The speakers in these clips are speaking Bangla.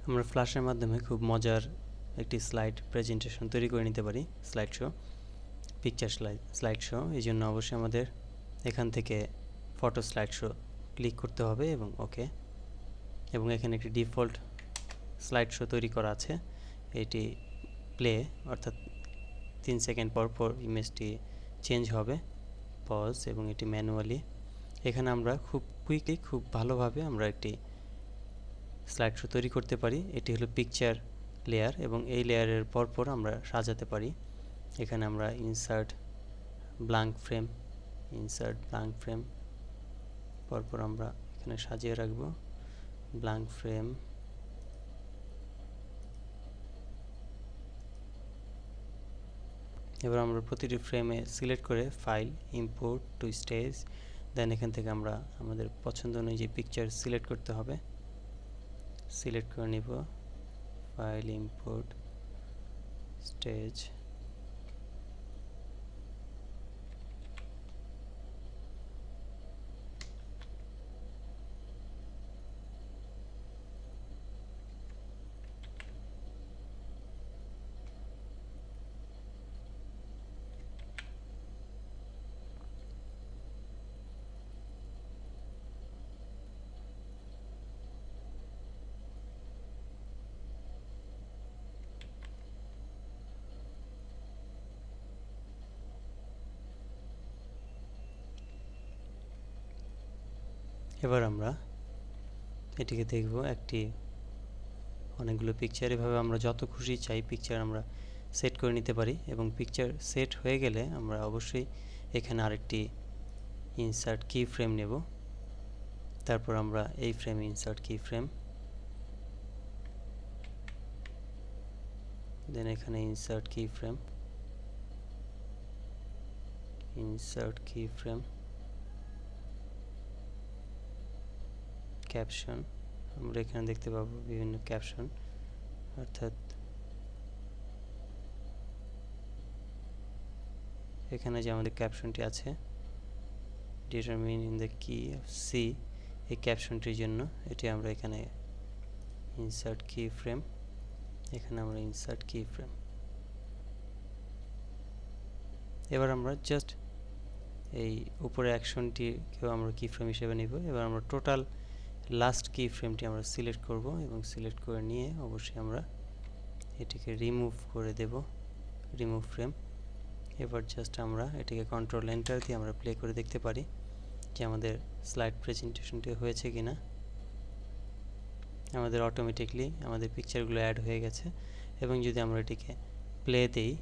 আমরা ফ্ল্যাশের মাধ্যমে খুব মজার একটি স্লাইড প্রেজেন্টেশন তৈরি করে নিতে পারি, slide show, picture slide show. এই জন্য অবশ্যই আমাদের এখান থেকে ফটো স্লাইড শো ক্লিক করতে হবে এবং ওকে। এবং এখানে একটি ডিফল্ট স্লাইড শো তৈরি করা আছে, এটি প্লে অর্থাৎ 3 সেকেন্ড পর পর ইমেজটি চেঞ্জ হবে, পজ, এবং এটি ম্যানুয়ালি। এখানে আমরা খুব কুইকলি, খুব ভালোভাবে আমরা একটি স্লাইড শো তৈরি করতে পারি। এটি হলো পিকচার লেয়ার এবং এই লেয়ারের পরপর আমরা সাজাতে পারি। এখানে আমরা ইনসার্ট ব্ল্যাঙ্ক ফ্রেম পরপর আমরা এখানে সাজিয়ে রাখব ব্ল্যাঙ্ক ফ্রেম। এবার আমরা প্রতিটি ফ্রেমে সিলেক্ট করে ফাইল, ইম্পোর্ট টু স্টেজ, দেন এখান থেকে আমরা আমাদের পছন্দ অনুযায়ী পিকচার সিলেক্ট করতে হবে। সিলেক্ট করে নিব, ফাইল, ইম্পোর্ট, স্টেজ। এবার আমরা এটিকে দেখব অনেকগুলো পিকচার। এভাবে আমরা যত খুশি চাই পিকচার আমরা সেট করে নিতে পারি এবং পিকচার সেট হয়ে গেলে আমরা অবশ্যই এখানে আরেকটি ইনসার্ট কি ফ্রেম নেব। তারপর আমরা এই ফ্রেমে ইনসার্ট কি ফ্রেম, দেন এখানে ইনসার্ট কি ফ্রেম, ক্যাপশন। আমরা এখানে দেখতে পাবো বিভিন্ন ক্যাপশন, অর্থাৎ এখানে যে আমাদের ক্যাপশনটি আছে, ডিটারমিন ইন দ্য কি অফ সি, এই ক্যাপশনটির জন্য এটি আমরা এখানে ইনসার্ট কি ফ্রেম, এখানে আমরা ইনসার্ট কি ফ্রেম। এবার আমরা জাস্ট এই উপরে অ্যাকশনটিকেও আমরা কি ফ্রেম হিসেবে নিব। এবার আমরা টোটাল লাস্ট কি ফ্রেমটি আমরা সিলেক্ট করব এবং সিলেক্ট করে নিয়ে অবশ্যই আমরা এটিকে রিমুভ করে দেব, রিমুভ ফ্রেম। এবার জাস্ট আমরা এটিকে কন্ট্রোল এন্টার দিয়ে আমরা প্লে করে দেখতে পারি যে আমাদের স্লাইড প্রেজেন্টেশনটি হয়েছে কিনা। আমাদের অটোমেটিকলি আমাদের পিকচারগুলো অ্যাড হয়ে গেছে এবং যদি আমরা এটিকে প্লে দেই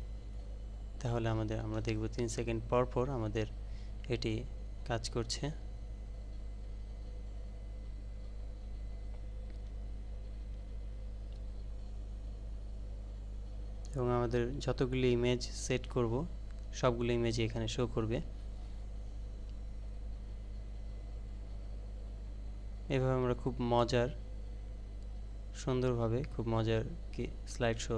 তাহলে আমরা দেখব 3 সেকেন্ড পর পর আমাদের এটি কাজ করছে। এবং আমাদের যতগুলি ইমেজ সেট করব সবগুলো ইমেজ এখানে শো করবে। এভাবে আমরা খুব সুন্দরভাবে খুব মজার স্লাইড শো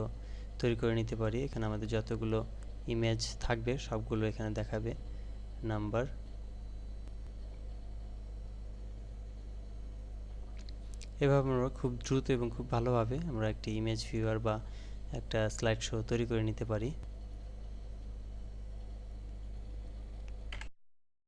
তৈরি করে নিতে পারি। এখানে আমাদের যতগুলো ইমেজ থাকবে সবগুলো এখানে দেখাবে নাম্বার। এভাবে আমরা খুব দ্রুত এবং খুব ভালোভাবে আমরা একটি ইমেজ ভিউয়ার বা একটা স্লাইড শো তৈরি করে নিতে পারি।